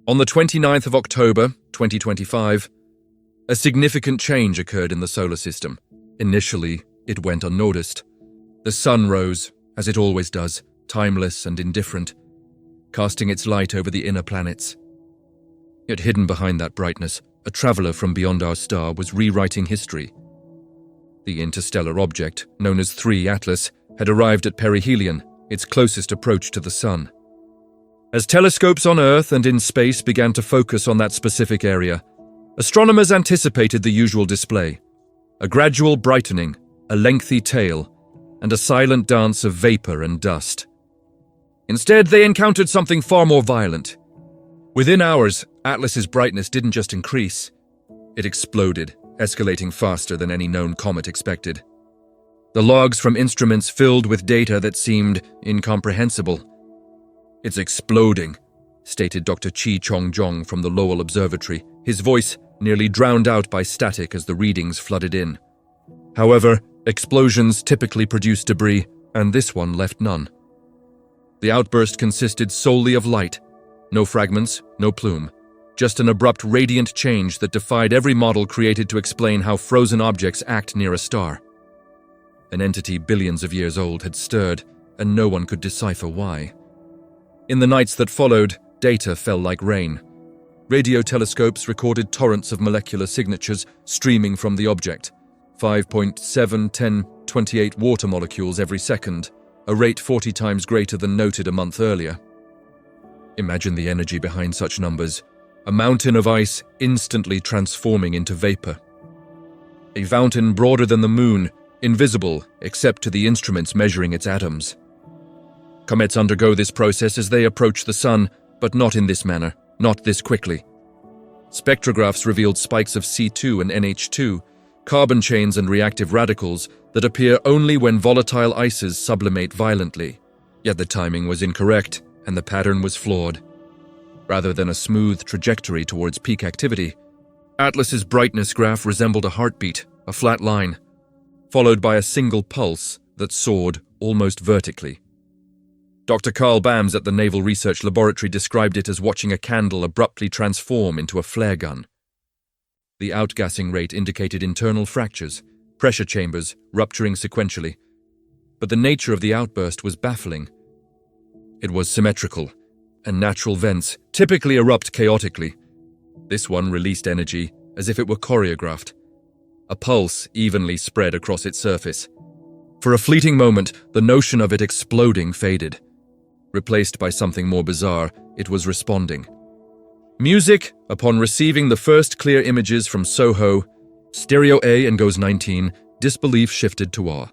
On the 29th of October, 2025, a significant change occurred in the solar system. Initially, it went unnoticed. The sun rose, as it always does, timeless and indifferent, casting its light over the inner planets. Yet hidden behind that brightness, a traveler from beyond our star was rewriting history. The interstellar object, known as 3 Atlas, had arrived at Perihelion, its closest approach to the sun. As telescopes on Earth and in space began to focus on that specific area, astronomers anticipated the usual display: a gradual brightening, a lengthy tail, and a silent dance of vapor and dust. Instead, they encountered something far more violent. Within hours, Atlas's brightness didn't just increase, it exploded, escalating faster than any known comet expected. The logs from instruments filled with data that seemed incomprehensible. "It's exploding," stated Dr. Chi Chong-jong from the Lowell Observatory, his voice nearly drowned out by static as the readings flooded in. However, explosions typically produce debris, and this one left none. The outburst consisted solely of light. No fragments, no plume. Just an abrupt radiant change that defied every model created to explain how frozen objects act near a star. An entity billions of years old had stirred, and no one could decipher why. In the nights that followed, data fell like rain. Radio telescopes recorded torrents of molecular signatures streaming from the object, 5.71028 water molecules every second, a rate 40 times greater than noted a month earlier. Imagine the energy behind such numbers, a mountain of ice instantly transforming into vapor. A fountain broader than the moon, invisible except to the instruments measuring its atoms. Comets undergo this process as they approach the sun, but not in this manner, not this quickly. Spectrographs revealed spikes of C2 and NH2, carbon chains and reactive radicals that appear only when volatile ices sublimate violently. Yet the timing was incorrect, and the pattern was flawed. Rather than a smooth trajectory towards peak activity, Atlas's brightness graph resembled a heartbeat, a flat line, followed by a single pulse that soared almost vertically. Dr. Carl Bams at the Naval Research Laboratory described it as watching a candle abruptly transform into a flare gun. The outgassing rate indicated internal fractures, pressure chambers rupturing sequentially, but the nature of the outburst was baffling. It was symmetrical, and natural vents typically erupt chaotically. This one released energy as if it were choreographed. A pulse evenly spread across its surface. For a fleeting moment, the notion of it exploding faded. Replaced by something more bizarre, it was responding. Music, upon receiving the first clear images from SOHO, Stereo A and Goes 19, disbelief shifted to awe.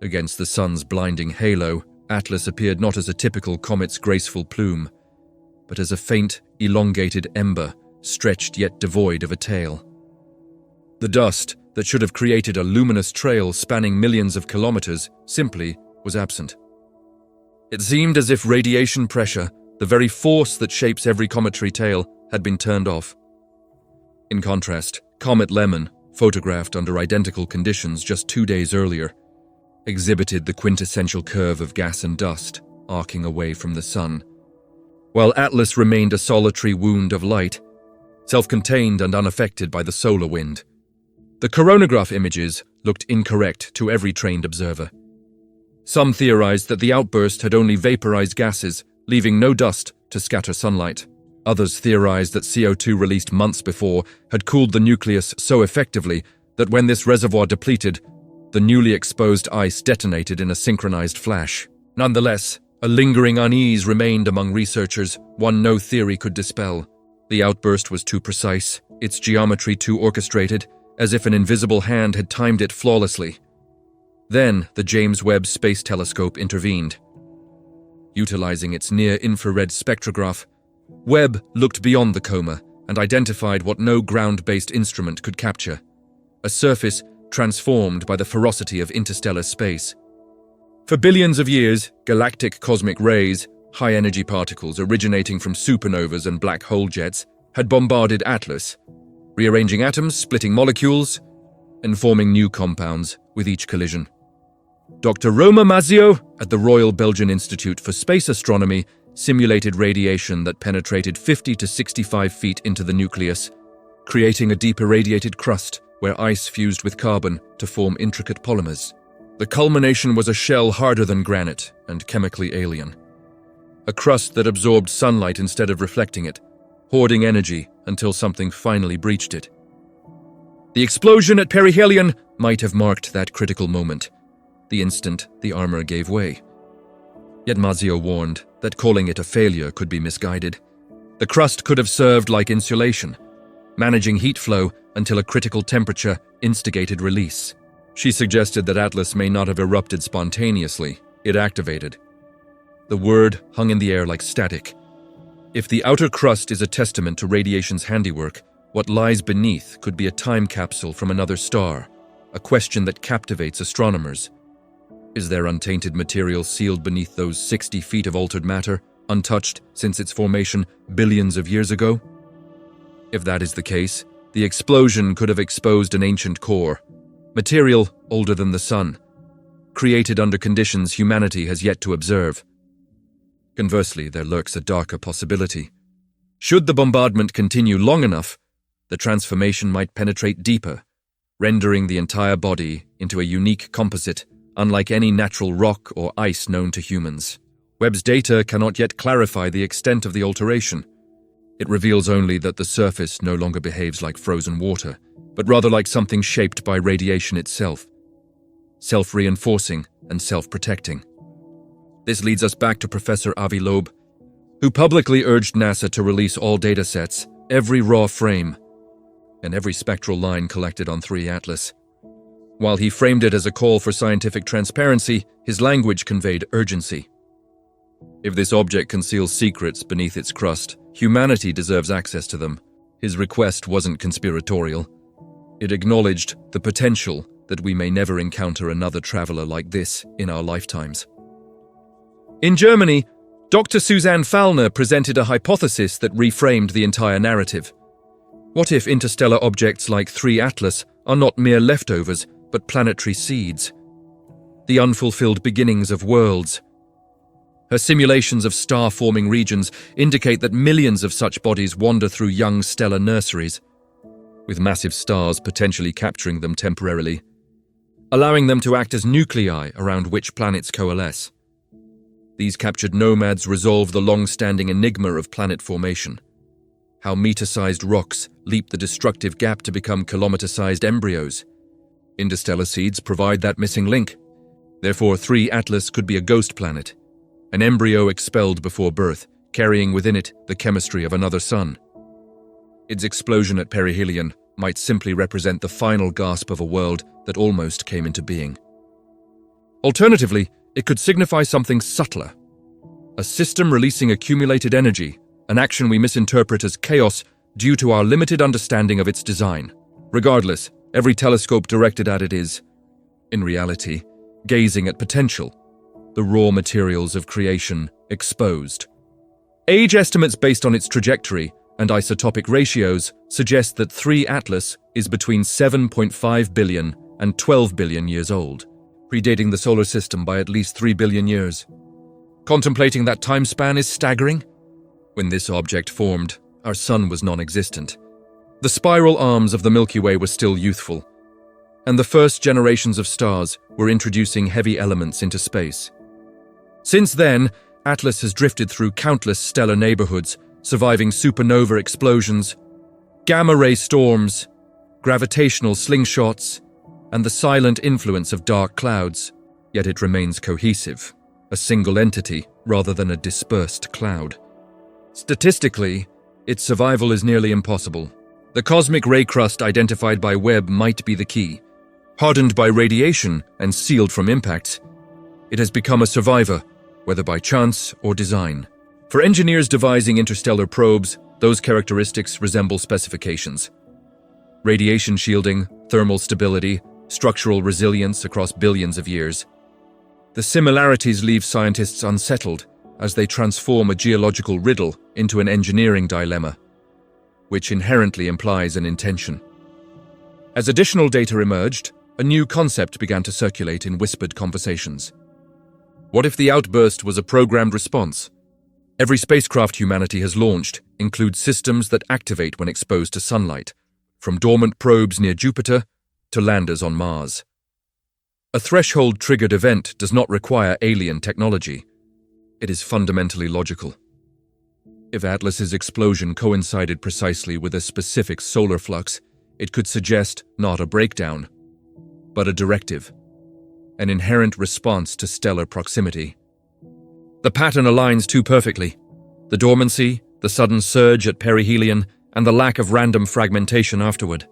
Against the sun's blinding halo, Atlas appeared not as a typical comet's graceful plume, but as a faint, elongated ember, stretched yet devoid of a tail. The dust, that should have created a luminous trail spanning millions of kilometers, simply was absent. It seemed as if radiation pressure, the very force that shapes every cometary tail, had been turned off. In contrast, Comet Lemon, photographed under identical conditions just 2 days earlier, exhibited the quintessential curve of gas and dust, arcing away from the sun, while Atlas remained a solitary wound of light, self-contained and unaffected by the solar wind. The coronagraph images looked incorrect to every trained observer. Some theorized that the outburst had only vaporized gases, leaving no dust to scatter sunlight. Others theorized that CO2 released months before had cooled the nucleus so effectively that when this reservoir depleted, the newly exposed ice detonated in a synchronized flash. Nonetheless, a lingering unease remained among researchers, one no theory could dispel. The outburst was too precise, its geometry too orchestrated, as if an invisible hand had timed it flawlessly. Then the James Webb Space Telescope intervened. Utilizing its near-infrared spectrograph, Webb looked beyond the coma and identified what no ground-based instrument could capture: a surface transformed by the ferocity of interstellar space. For billions of years, galactic cosmic rays, high-energy particles originating from supernovas and black hole jets, had bombarded Atlas, rearranging atoms, splitting molecules, and forming new compounds with each collision. Dr. Roma Mazzio at the Royal Belgian Institute for Space Astronomy simulated radiation that penetrated 50 to 65 feet into the nucleus, creating a deep irradiated crust where ice fused with carbon to form intricate polymers. The culmination was a shell harder than granite and chemically alien. A crust that absorbed sunlight instead of reflecting it, hoarding energy until something finally breached it. The explosion at Perihelion might have marked that critical moment, the instant the armor gave way. Yet Mazio warned that calling it a failure could be misguided. The crust could have served like insulation, managing heat flow until a critical temperature instigated release. She suggested that Atlas may not have erupted spontaneously, it activated. The word hung in the air like static. If the outer crust is a testament to radiation's handiwork, what lies beneath could be a time capsule from another star, a question that captivates astronomers. Is there untainted material sealed beneath those 60 feet of altered matter, untouched since its formation billions of years ago? If that is the case, the explosion could have exposed an ancient core, material older than the sun, created under conditions humanity has yet to observe. Conversely, there lurks a darker possibility. Should the bombardment continue long enough, the transformation might penetrate deeper, rendering the entire body into a unique composite, unlike any natural rock or ice known to humans. Webb's data cannot yet clarify the extent of the alteration. It reveals only that the surface no longer behaves like frozen water, but rather like something shaped by radiation itself, self-reinforcing and self-protecting. This leads us back to Professor Avi Loeb, who publicly urged NASA to release all datasets, every raw frame, and every spectral line collected on 3 Atlas. While he framed it as a call for scientific transparency, his language conveyed urgency. If this object conceals secrets beneath its crust, humanity deserves access to them. His request wasn't conspiratorial. It acknowledged the potential that we may never encounter another traveler like this in our lifetimes. In Germany, Dr. Suzanne Fallner presented a hypothesis that reframed the entire narrative. What if interstellar objects like 3 Atlas are not mere leftovers, but planetary seeds? The unfulfilled beginnings of worlds. Her simulations of star-forming regions indicate that millions of such bodies wander through young stellar nurseries, with massive stars potentially capturing them temporarily, allowing them to act as nuclei around which planets coalesce. These captured nomads resolve the long-standing enigma of planet formation. How meter-sized rocks leap the destructive gap to become kilometer-sized embryos. Interstellar seeds provide that missing link. Therefore, 3 Atlas could be a ghost planet, an embryo expelled before birth, carrying within it the chemistry of another sun. Its explosion at Perihelion might simply represent the final gasp of a world that almost came into being. Alternatively, it could signify something subtler. A system releasing accumulated energy, an action we misinterpret as chaos due to our limited understanding of its design. Regardless, every telescope directed at it is, in reality, gazing at potential, the raw materials of creation exposed. Age estimates based on its trajectory and isotopic ratios suggest that 3 Atlas is between 7.5 billion and 12 billion years old, predating the solar system by at least 3 billion years. Contemplating that time span is staggering. When this object formed, our sun was non-existent. The spiral arms of the Milky Way were still youthful, and the first generations of stars were introducing heavy elements into space. Since then, Atlas has drifted through countless stellar neighborhoods, surviving supernova explosions, gamma-ray storms, gravitational slingshots, and the silent influence of dark clouds, yet it remains cohesive, a single entity rather than a dispersed cloud. Statistically, its survival is nearly impossible. The cosmic ray crust identified by Webb might be the key. Hardened by radiation and sealed from impacts, it has become a survivor, whether by chance or design. For engineers devising interstellar probes, those characteristics resemble specifications. Radiation shielding, thermal stability, structural resilience across billions of years. The similarities leave scientists unsettled as they transform a geological riddle into an engineering dilemma, which inherently implies an intention. As additional data emerged, a new concept began to circulate in whispered conversations. What if the outburst was a programmed response? Every spacecraft humanity has launched includes systems that activate when exposed to sunlight, from dormant probes near Jupiter to landers on Mars. A threshold-triggered event does not require alien technology. It is fundamentally logical. If Atlas's explosion coincided precisely with a specific solar flux, it could suggest not a breakdown, but a directive, an inherent response to stellar proximity. The pattern aligns too perfectly. The dormancy, the sudden surge at perihelion, and the lack of random fragmentation afterward.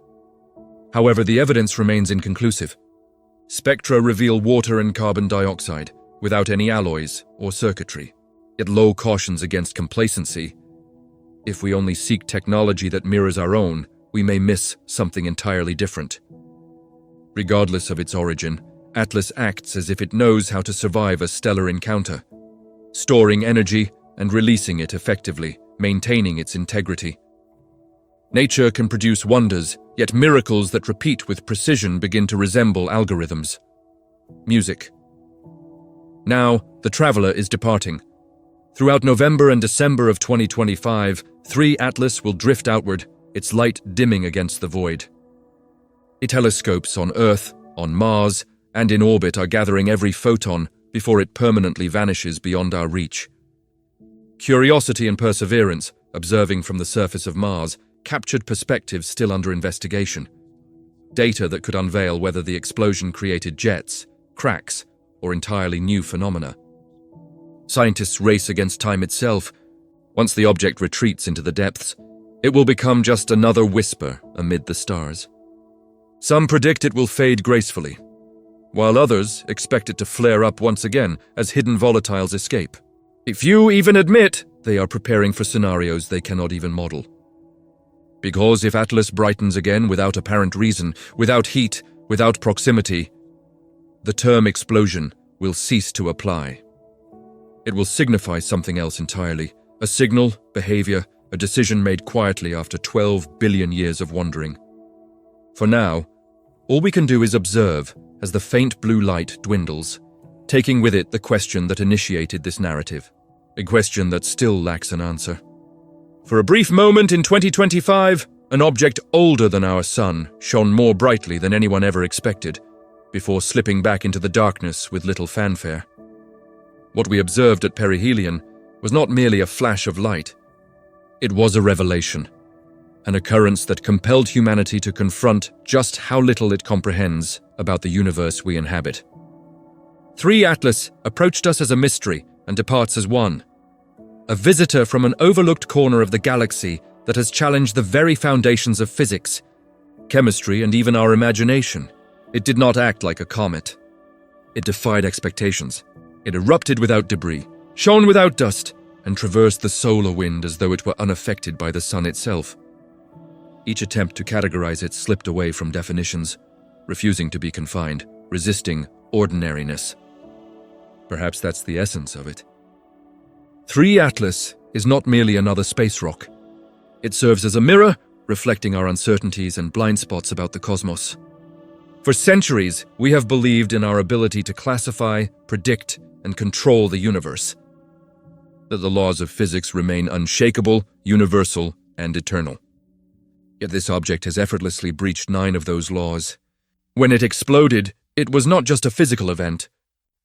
However, the evidence remains inconclusive. Spectra reveal water and carbon dioxide, without any alloys or circuitry. Yet Low cautions against complacency. If we only seek technology that mirrors our own, we may miss something entirely different. Regardless of its origin, Atlas acts as if it knows how to survive a stellar encounter, storing energy and releasing it effectively, maintaining its integrity. Nature can produce wonders, yet miracles that repeat with precision begin to resemble algorithms. Music. Now, the traveler is departing. Throughout November and December of 2025, 3 Atlas will drift outward, its light dimming against the void. Telescopes on Earth, on Mars, and in orbit are gathering every photon before it permanently vanishes beyond our reach. Curiosity and Perseverance, observing from the surface of Mars, captured perspectives still under investigation. Data that could unveil whether the explosion created jets, cracks, or entirely new phenomena. Scientists race against time itself. Once the object retreats into the depths, it will become just another whisper amid the stars. Some predict it will fade gracefully, while others expect it to flare up once again as hidden volatiles escape. A few even admit they are preparing for scenarios they cannot even model. Because if Atlas brightens again without apparent reason, without heat, without proximity, the term explosion will cease to apply. It will signify something else entirely, a signal, behavior, a decision made quietly after 12 billion years of wandering. For now, all we can do is observe as the faint blue light dwindles, taking with it the question that initiated this narrative, a question that still lacks an answer. For a brief moment in 2025, an object older than our sun shone more brightly than anyone ever expected, before slipping back into the darkness with little fanfare. What we observed at Perihelion was not merely a flash of light. It was a revelation, an occurrence that compelled humanity to confront just how little it comprehends about the universe we inhabit. 3 Atlas approached us as a mystery and departs as one, a visitor from an overlooked corner of the galaxy that has challenged the very foundations of physics, chemistry, and even our imagination. It did not act like a comet. It defied expectations. It erupted without debris, shone without dust, and traversed the solar wind as though it were unaffected by the sun itself. Each attempt to categorize it slipped away from definitions, refusing to be confined, resisting ordinariness. Perhaps that's the essence of it. 3 Atlas is not merely another space rock. It serves as a mirror, reflecting our uncertainties and blind spots about the cosmos. For centuries, we have believed in our ability to classify, predict, and control the universe. That the laws of physics remain unshakable, universal, and eternal. Yet this object has effortlessly breached 9 of those laws. When it exploded, it was not just a physical event.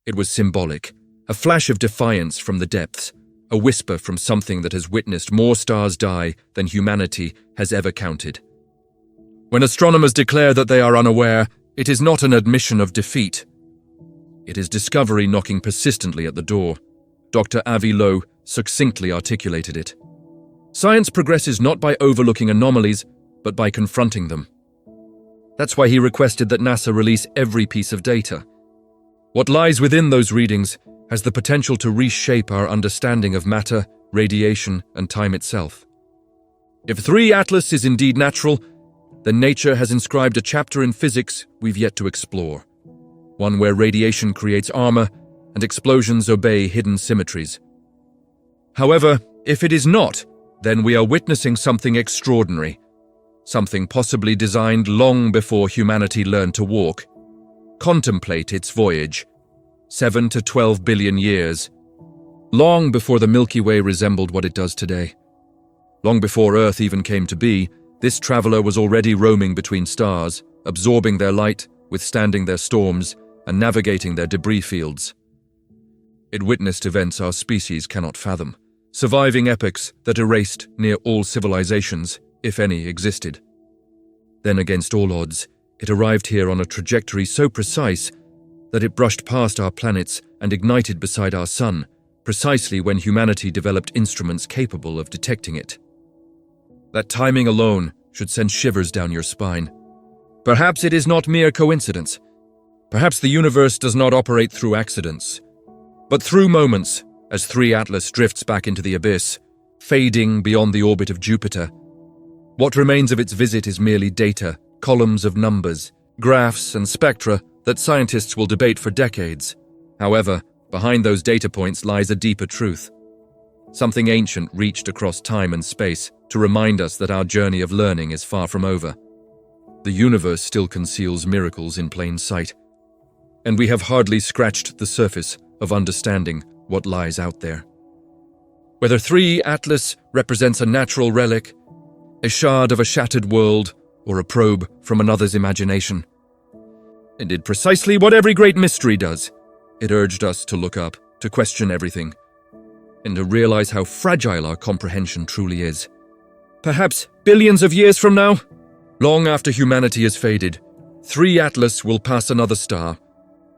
It was symbolic, a flash of defiance from the depths, a whisper from something that has witnessed more stars die than humanity has ever counted. When astronomers declare that they are unaware, it is not an admission of defeat. It is discovery knocking persistently at the door. Dr. Avi Low succinctly articulated it. Science progresses not by overlooking anomalies, but by confronting them. That's why he requested that NASA release every piece of data. What lies within those readings has the potential to reshape our understanding of matter, radiation, and time itself. If 3 Atlas is indeed natural, then nature has inscribed a chapter in physics we've yet to explore, one where radiation creates armor and explosions obey hidden symmetries. However, if it is not, then we are witnessing something extraordinary, something possibly designed long before humanity learned to walk. Contemplate its voyage, 7 to 12 billion years. long before the Milky Way resembled what it does today. Long before Earth even came to be, this traveler was already roaming between stars, absorbing their light, withstanding their storms, and navigating their debris fields. It witnessed events our species cannot fathom, surviving epochs that erased near all civilizations, if any, existed. Then, against all odds, it arrived here on a trajectory so precise that it brushed past our planets and ignited beside our sun, precisely when humanity developed instruments capable of detecting it. That timing alone should send shivers down your spine. Perhaps it is not mere coincidence. Perhaps the universe does not operate through accidents, but through moments, as 3 Atlas drifts back into the abyss, fading beyond the orbit of Jupiter. What remains of its visit is merely data, columns of numbers, graphs and spectra that scientists will debate for decades. However, behind those data points lies a deeper truth. Something ancient reached across time and space to remind us that our journey of learning is far from over. The universe still conceals miracles in plain sight, and we have hardly scratched the surface of understanding what lies out there. Whether 3 Atlas represents a natural relic, a shard of a shattered world, or a probe from another's imagination, it did precisely what every great mystery does. It urged us to look up, to question everything, and to realize how fragile our comprehension truly is. Perhaps billions of years from now, long after humanity has faded, 3 Atlas will pass another star,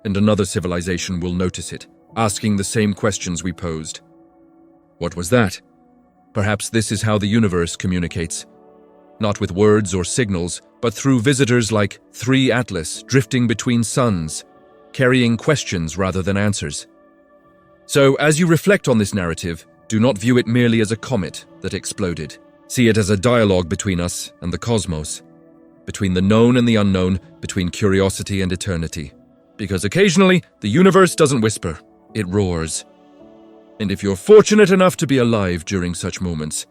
and another civilization will notice it, asking the same questions we posed. What was that? Perhaps this is how the universe communicates. Not with words or signals, but through visitors like 3 Atlas drifting between suns, carrying questions rather than answers. So, as you reflect on this narrative, do not view it merely as a comet that exploded. See it as a dialogue between us and the cosmos, between the known and the unknown, between curiosity and eternity. Because occasionally, the universe doesn't whisper, it roars. And if you're fortunate enough to be alive during such moments,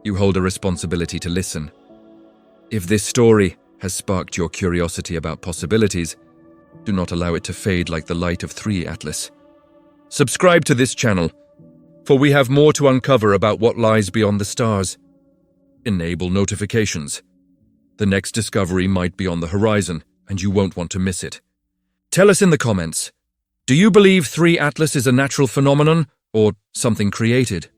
you hold a responsibility to listen. If this story has sparked your curiosity about possibilities, do not allow it to fade like the light of 3 Atlas. Subscribe to this channel, for we have more to uncover about what lies beyond the stars. Enable notifications. The next discovery might be on the horizon, and you won't want to miss it. Tell us in the comments, do you believe 3 Atlas is a natural phenomenon or something created?